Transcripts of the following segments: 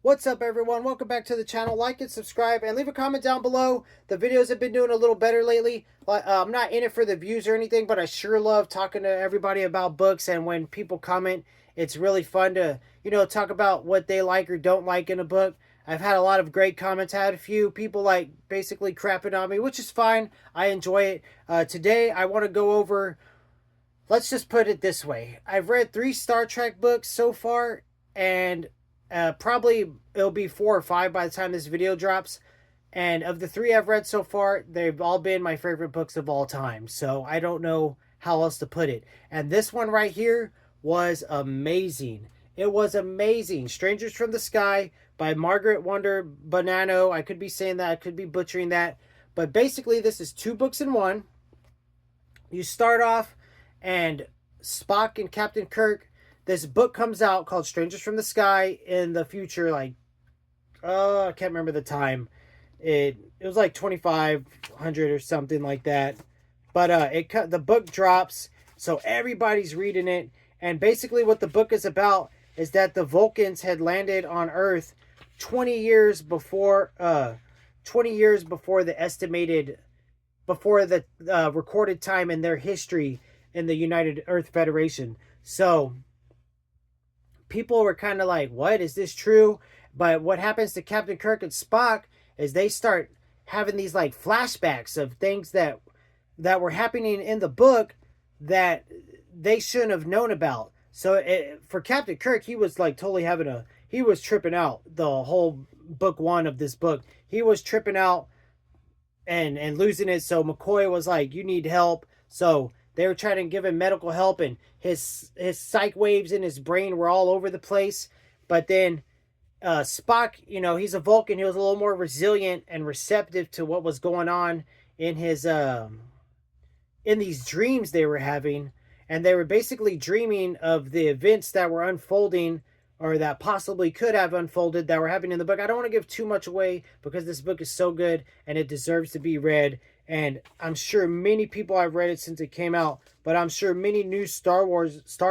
What's up, everyone? Welcome back to the channel. Like and subscribe and leave a comment down below. The videos have been doing a little better lately. I'm not in it for the views or anything, but I sure love talking to everybody about books. And when people comment, it's really fun to, talk about what they like or don't like in a book. I've had a lot of great comments. I had a few people like basically crapping on me, which is fine. I enjoy it. Today, I want to go over, let's just put it this way. I've read 3 Star Trek books so far, and probably it'll be 4 or 5 by the time this video drops. And of the 3 I've read so far, they've all been my favorite books of all time. So I don't know how else to put it. And this one right here was amazing. It was amazing. Strangers from the Sky by Margaret Wonder Bonanno. I could be saying that. I could be butchering that. But basically, this is 2 books in one. You start off, and Spock and Captain Kirk, this book comes out called Strangers from the Sky in the future, like, I can't remember the time. It was like 2500 or something like that. But the book drops, so everybody's reading it. And basically what the book is about is that the Vulcans had landed on Earth 20 years before 20 years before the estimated, before the recorded time in their history in the United Earth Federation. So people were kind of like, what, is this true? But what happens to Captain Kirk and Spock is they start having these like flashbacks of things that were happening in the book that they shouldn't have known about. So for Captain Kirk, he was like totally he was tripping out the whole book 1 of this book. He was tripping out and losing it. So McCoy was like, you need help. So they were trying to give him medical help, and his psych waves in his brain were all over the place. But then Spock, he's a Vulcan. He was a little more resilient and receptive to what was going on in his in these dreams they were having. And they were basically dreaming of the events that were unfolding, or that possibly could have unfolded, that were happening in the book. I don't want to give too much away because this book is so good and it deserves to be read. And I'm sure many people have read it since it came out, but I'm sure many new Star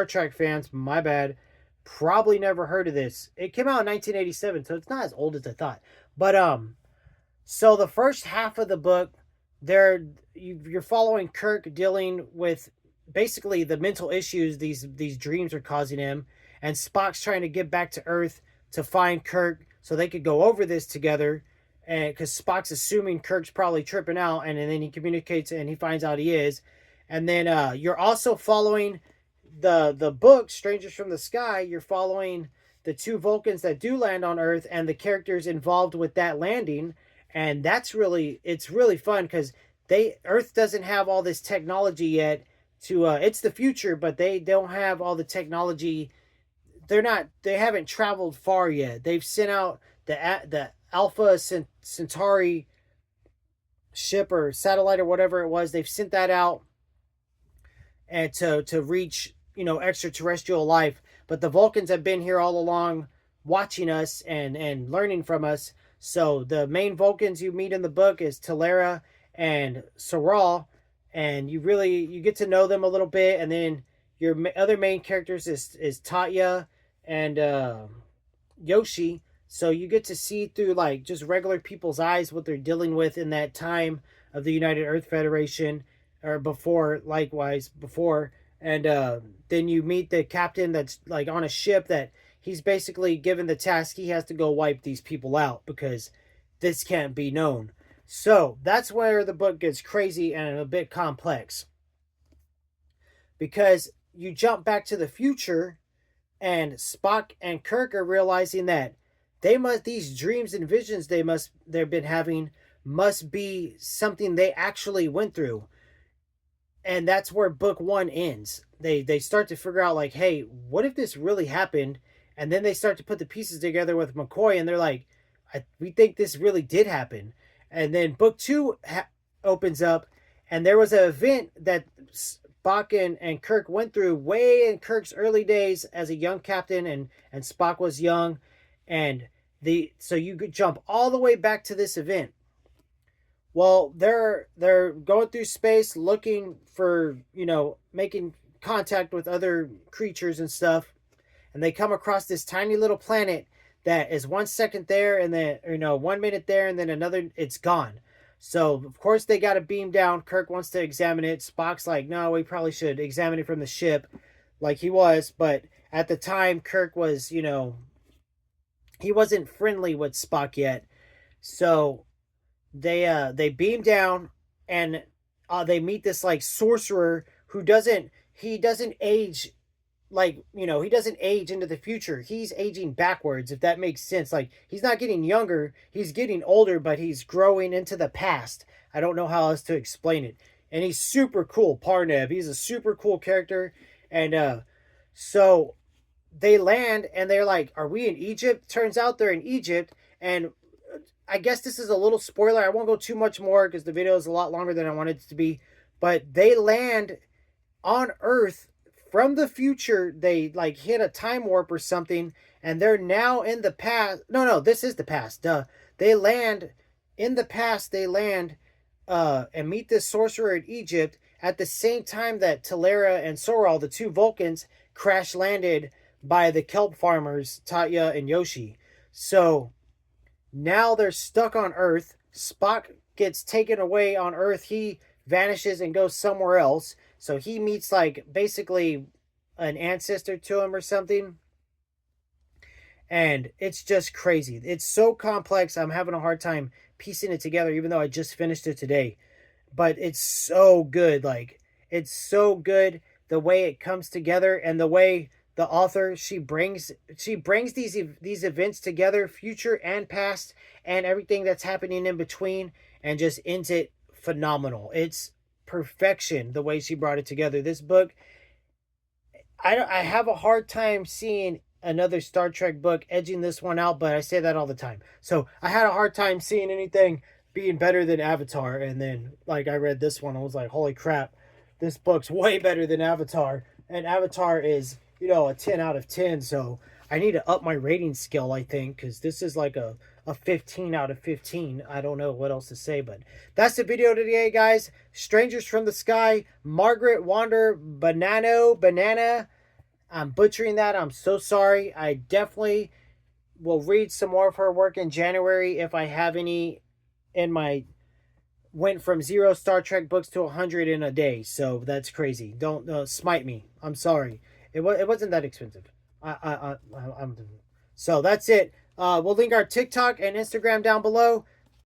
Trek fans, my bad, probably never heard of this. It came out in 1987, so it's not as old as I thought. But so the first half of the book, you're following Kirk dealing with basically the mental issues these dreams are causing him, and Spock's trying to get back to Earth to find Kirk so they could go over this together. And because Spock's assuming Kirk's probably tripping out, and then he communicates and he finds out he is. And then you're also following the book Strangers from the Sky. You're following the 2 Vulcans that do land on Earth and the characters involved with that landing. And it's really fun because Earth doesn't have all this technology yet to it's the future, but they don't have all the technology. They haven't traveled far yet. They've sent out the Alpha Centauri ship or satellite or whatever it was. They've sent that out and to reach, extraterrestrial life. But the Vulcans have been here all along, watching us and learning from us. So the main Vulcans you meet in the book is Talera and Saral, and you get to know them a little bit. And then your other main characters is Tatya and Yoshi. So you get to see through like just regular people's eyes what they're dealing with in that time of the United Earth Federation, or likewise before. And then you meet the captain that's like on a ship that he's basically given the task. He has to go wipe these people out because this can't be known. So that's where the book gets crazy and a bit complex, because you jump back to the future and Spock and Kirk are realizing that these dreams and visions they've been having must be something they actually went through. And that's where book 1 ends. They start to figure out like, hey, what if this really happened? And then they start to put the pieces together with McCoy, and they're like, we think this really did happen. And then book 2 opens up, and there was an event that Spock and Kirk went through way in Kirk's early days as a young captain, and Spock was young. And so you could jump all the way back to this event. Well, they're going through space looking for, making contact with other creatures and stuff. And they come across this tiny little planet that is 1 second there and then, 1 minute there and then another, it's gone. So of course they got to beam down. Kirk wants to examine it. Spock's like, no, we probably should examine it from the ship, like he was. But at the time, Kirk was, he wasn't friendly with Spock yet. So they beam down and they meet this like sorcerer who doesn't age, like, he doesn't age into the future. He's aging backwards, if that makes sense. Like, he's not getting younger, he's getting older, but he's growing into the past. I don't know how else to explain it. And he's super cool. Parnev, he's a super cool character. And so they land and they're like, are we in Egypt? Turns out they're in Egypt. And I guess this is a little spoiler. I won't go too much more because the video is a lot longer than I wanted it to be. But they land on Earth from the future. They like hit a time warp or something, and they're now in the past. No, this is the past. Duh. They land in the past. They land and meet this sorcerer in Egypt at the same time that Talera and Soral, the two Vulcans, crash landed by the kelp farmers Tatya and Yoshi. So now they're stuck on Earth. Spock gets taken away on Earth. He vanishes and goes somewhere else. So he meets like basically an ancestor to him or something. And it's just crazy. It's so complex. I'm having a hard time piecing it together, even though I just finished it today. But it's so good. Like, it's so good the way it comes together and the way the author, she brings these events together, future and past, and everything that's happening in between, and just ends it phenomenal. It's perfection the way she brought it together. This book, I have a hard time seeing another Star Trek book edging this one out, but I say that all the time. So I had a hard time seeing anything being better than Avatar, and then like I read this one, I was like, holy crap, this book's way better than Avatar. And Avatar is, a 10 out of 10. So I need to up my rating scale, I think, because this is like a 15 out of 15. I don't know what else to say, but that's the video today, guys. Strangers from the Sky, Margaret Wander Banana. I'm butchering that. I'm so sorry. I definitely will read some more of her work in January if I have any in my... Went from 0 Star Trek books to 100 in a day, so that's crazy. Don't smite me. I'm sorry. It wasn't that expensive. I'm so that's it. We'll link our TikTok and Instagram down below.